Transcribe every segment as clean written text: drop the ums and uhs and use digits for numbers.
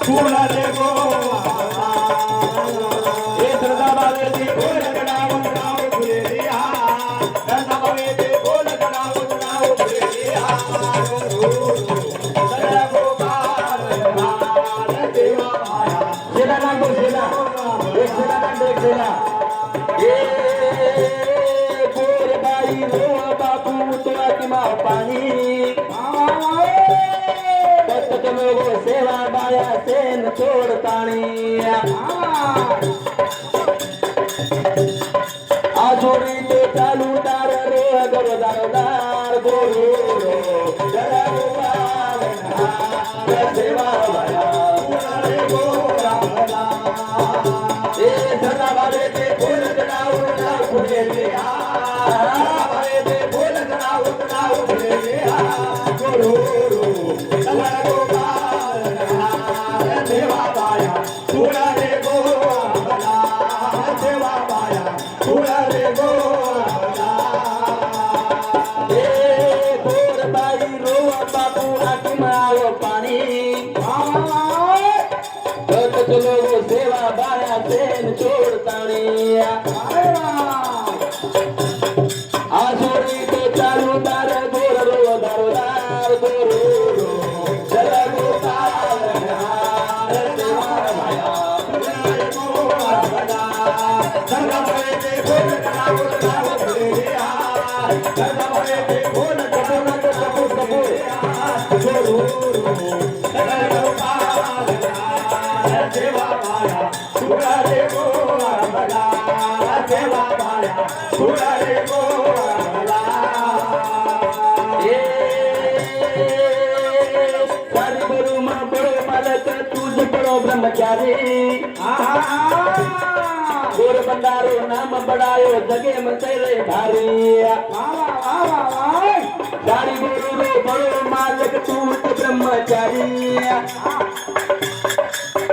फुला रे गो हे सरदा बाबे ते बोल कडाव कडाव फुले रिया सरदा बाबे ते बोल कडाव कडाव फुले रिया सरदा गोपाल देवा माया सेला ना गो सेला एक सेला ना एक सेला ए गोर बाई रो बापू तोरा की मा पाणी लोगो सेवा बाया सेन छोड़तानी आजोरी तो चालू दार रो गरो दार गोरो जरा गोपाल सेवा बाया रे गोरा ए धरा बारे ते बोल चढ़ाओ चढ़ाओ फुले लिया बारे ते बोल चढ़ाओ चढ़ाओ फुले लिया गोरो जरा देवा बाया फुला रे गो देवा बाया फुला रे गो ए गोर बाई रो बापू आकी मारो पानी गत चलो सेवा बाया सेन छोड़तानी आसोरी तो चालू दार गोर रो दारोदार गोरो जला गोपाल देवा बाया फुला रे गो देवा बाया फुला रे गो ए सारी गुरु मां बड़ो मालक तुझ बड़ो ब्रह्मचारी गोर बंदारो नाम बड़ायो जगे मचले भारी सारी गुरु रो बड़ो मालक तुझ ब्रह्मचारी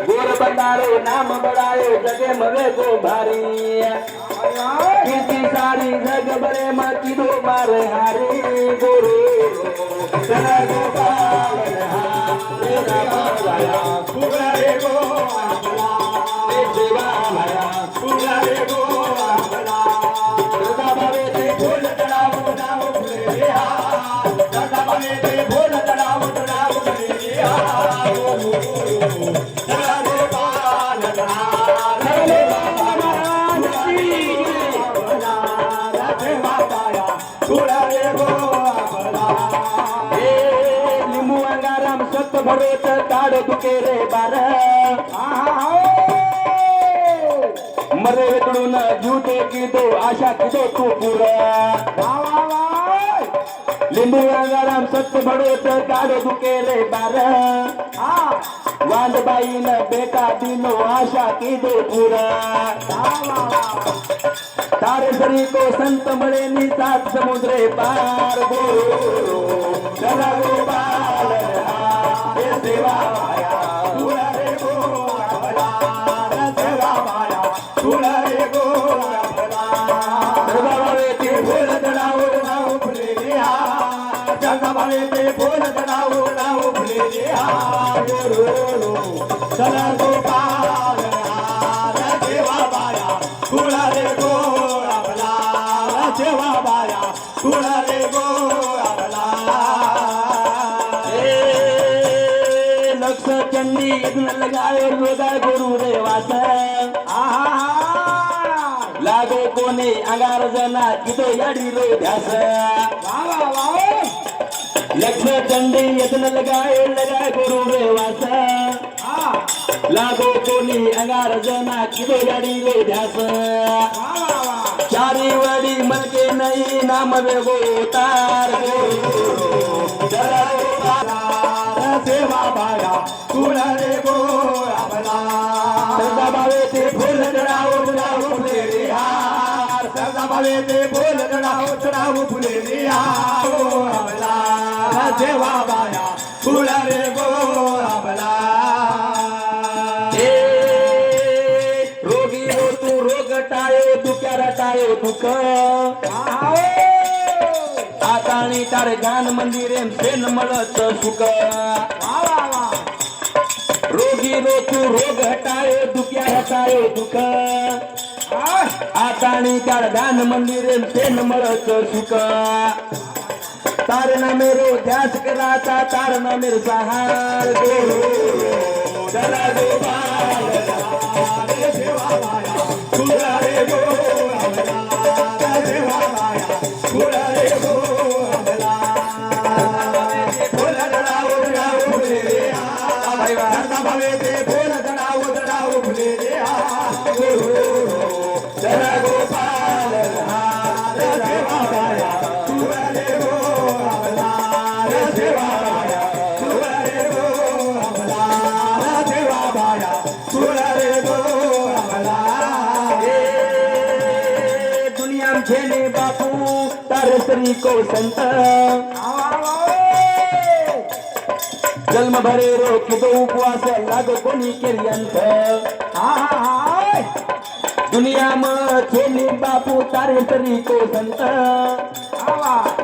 गोर बंदारो नाम बड़ायो जगे मवे को भारी कीर्ति सारी जग बरे मां किदो मारे हारी गुरु जरा गोपाल तेरा बाया फुला रे गो देवा माया फुला रे गो दादा बाबे ते बोल चढ़ाव चढ़ाव फुले रिया दादा बाबे ते बोल चढ़ाव चढ़ाव फुले रिया जरा गोपाल देवा बाया फुला रे गो लिंबू अंगाराम सत भरोच काढ दुके रे बार मरे वेतडून जीवतो किदो आशा किदो तू पुरा लिंबू अंगाराम सत भरोच काढ दुके रे बार वांद बाई न बेटा दिनो आशा किदो पुरा तारे सरी को संत मळे नी सात समुद्रे पार गोरो जरा गोपाल देवा माया फुला रे गो देवा माया फुला रे गो बाबे ते बोल चढ़ाओ चढ़ाओ फुले रिया जगा बाबे ते बोल चढ़ाओ चढ़ाओ फुले रिया गोरो चला गोपाल देवा माया फुला रे गो देवा माया फुला रे गो लक्ष चंडी यज्ञ लगायो लोगा गुरु रे वास लागो कोने अंगार जना कितो याडी रो ध्यास लक्ष चंडी यज्ञ लगायो लगा गुरु रे वास लागो कोने अंगार जना कितो याडी रो ध्यास चारी वडी मलके नहीं नाम वेगो तार जरा सेवा बाया फुला रे गो सरदा बाबे ते फूल चढ़ाओ चढ़ाओ फुले रिया सरदा बाबे ते फूल चढ़ाओ चढ़ाओ फुले रिया सेवा बाया फुला रे गो रोगी हो तू रोग टायो दुख्या रटायो दुख आताणी तारे ज्ञान मंदिरे सेन मळत सुख रोगी पाहिलो तू रोग हटायो दुख्या हटायो दुःख आताणी काळ दान मंदिर तेन मळच सुख तारणा मेरो ध्यास कराचा तारणा मेरो सहार गुरु चला गोपाल रे सेवा माया तुला रे गो अमला सेवा माया तुला रे गो अमला बोला दडाओ दडाओ फुले रे आ भाई वाला भावे ते बोला दडाओ दडाओ फुले रे आ गुरु चला गोपाल रे सेवा माया तुला रे गो अमला सेवा माया तुला रे गो अमला सेवा माया तुला रे गो अमला दुनिया में खेले बापू तारे श्री को संत जन्म भरे रो कि दो उपवास लागो कोणी केली अंत दुनिया में खेले बापू तारे श्री को संत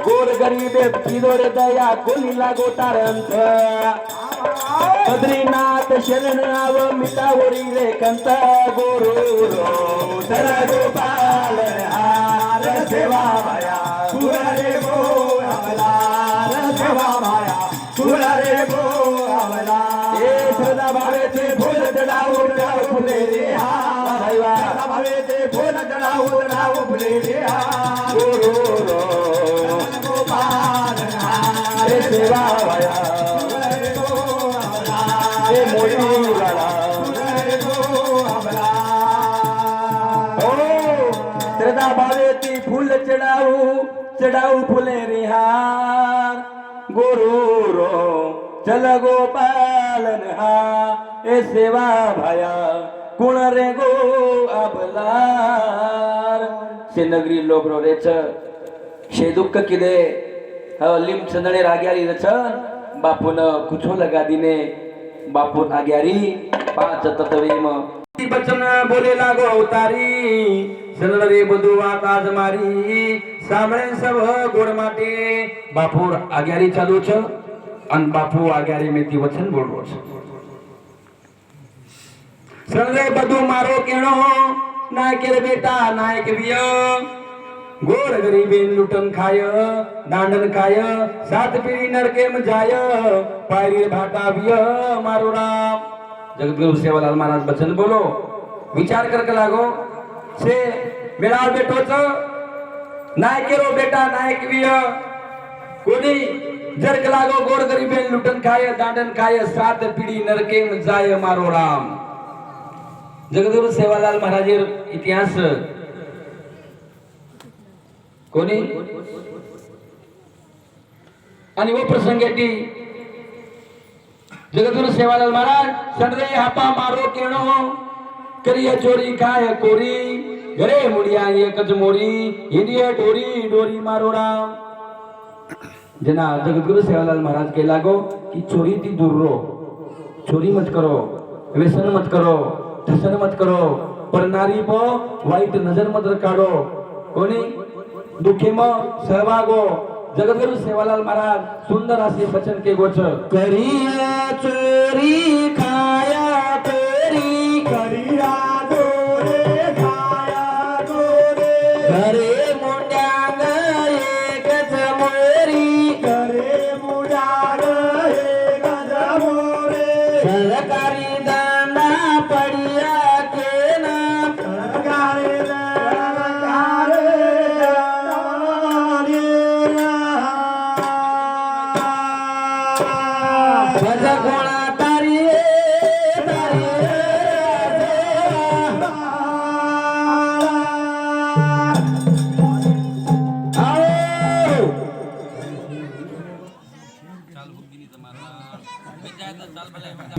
गोर गरीब किदोर दया कोणी लागो तार अंत बद्रीनाथ शरण आव मिटावरी रे कंत गोरो चला गोपाल हार सेवा माया तुला रे गो अमला सेवा माया तुला रे गो अमला ए सदा भावे ते फूल चढावो चढावो फुले रे हा भाईवा सदा भावे ते फूल चढावो चढावो फुले रे हा गोरो गोपाल हार सेवा माया श्रद्धा भावे ती फूल चढ़ाऊ फुले रिहार गुरु रो चल गोपालन हा ए सेवा भाया कुण रे गो अबलार शे नगरी लोक रो रेच शे दुःख किदे लिम चंदणे राग्यारी रच बापून कुछो लगा दिने बापून आग्यारी पाच तत्वेम बचन बोले लागो अवतारी सनल रे बधु आकाश मारी सामळे सब गोड माटे बापूर आग्यारी चालू छ अन बापू आग्यारी में ती वचन बोलरो छ सनल रे बधु मारो केणो नायक रे बेटा नायक विय गोर गरीबेन लुटन खाय दांडन खाय सात पीढ़ी नरके में जाय पायरी भाटा विय मारो राम जगतगुरु सेवालाल महाराज बचन बोलो विचार करके लागो से मेरा बेटो च नायकेरो बेटा नायक विय कोणी जर लागो गोर गरीबेन लुटन खाय दांडन खाय सात पीढ़ी नरके में जाय मारो राम जगतगुरु सेवालाल महाराजेर इतिहास कोणी आणि वो प्रसंगेटी जगतगुरु सेवालाल महाराज सनरे हापा मारो केणो करिया चोरी खाय कोरी घरे मुड़िया एकच मोरी हिंडिया डोरी डोरी मारो राम जना जगतगुरु सेवालाल महाराज के लागो कि चोरी थी दूर रो चोरी मत करो व्यसन मत करो ठसन मत करो पर नारी पो वाईट नजर मत काढो कोणी दुखे में सहभागो जगतगुरु सेवालाल महाराज सुंदर असे वचन के गोच करिया चोरी खाया चोरी करिया चोरे खाया चोरे घरे मुंड्याग एकच मोरी घरे मुंड्याग एकच मोरे सरकारी दांडा पडिया केना सरकारी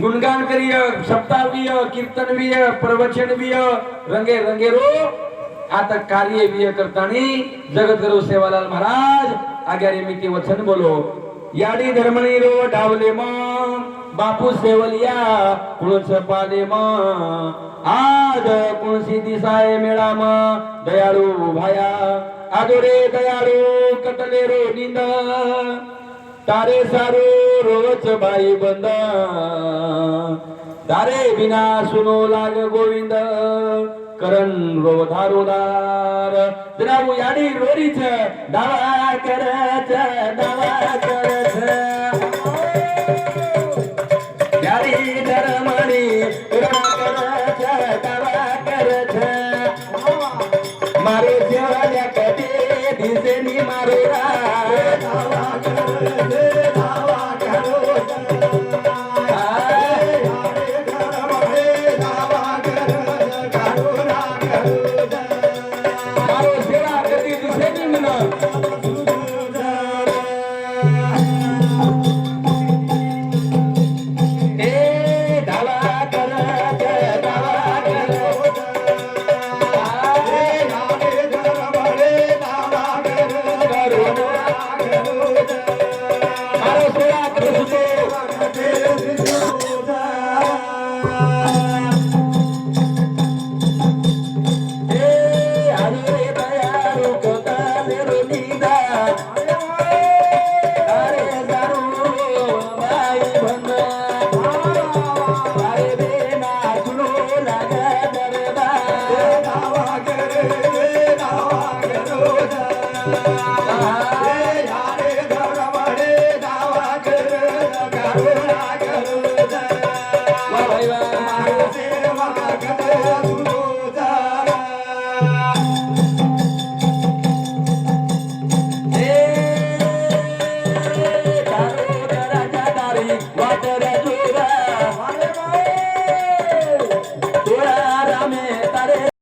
गुणगान करिय सप्ताहवीय कीर्तनवीय प्रवचनवीय रंगे रंगे रो आता कार्य विय करतानी जगतगुरु सेवालाल महाराज आग्यारी मिती वचन बोलो याडी धर्मणी रो डावले म बापू सेवलिया कुळच पादे म आज कुणसी दिसाय मेळा म दयाळू भाया आदोरे दयाळू कटले रो निंद तारे सारो रोज बाई बंद तारे बिना सुनो लाग गोविंद करण रोधारोदार जनाबू याडी रोरी छ दावा करत यारी धर्मणी करत दावा करत मारो जेवाल्या कटे दिसेनी मारो दावा मारो सेवा करती दिसेनी म्हणा Ah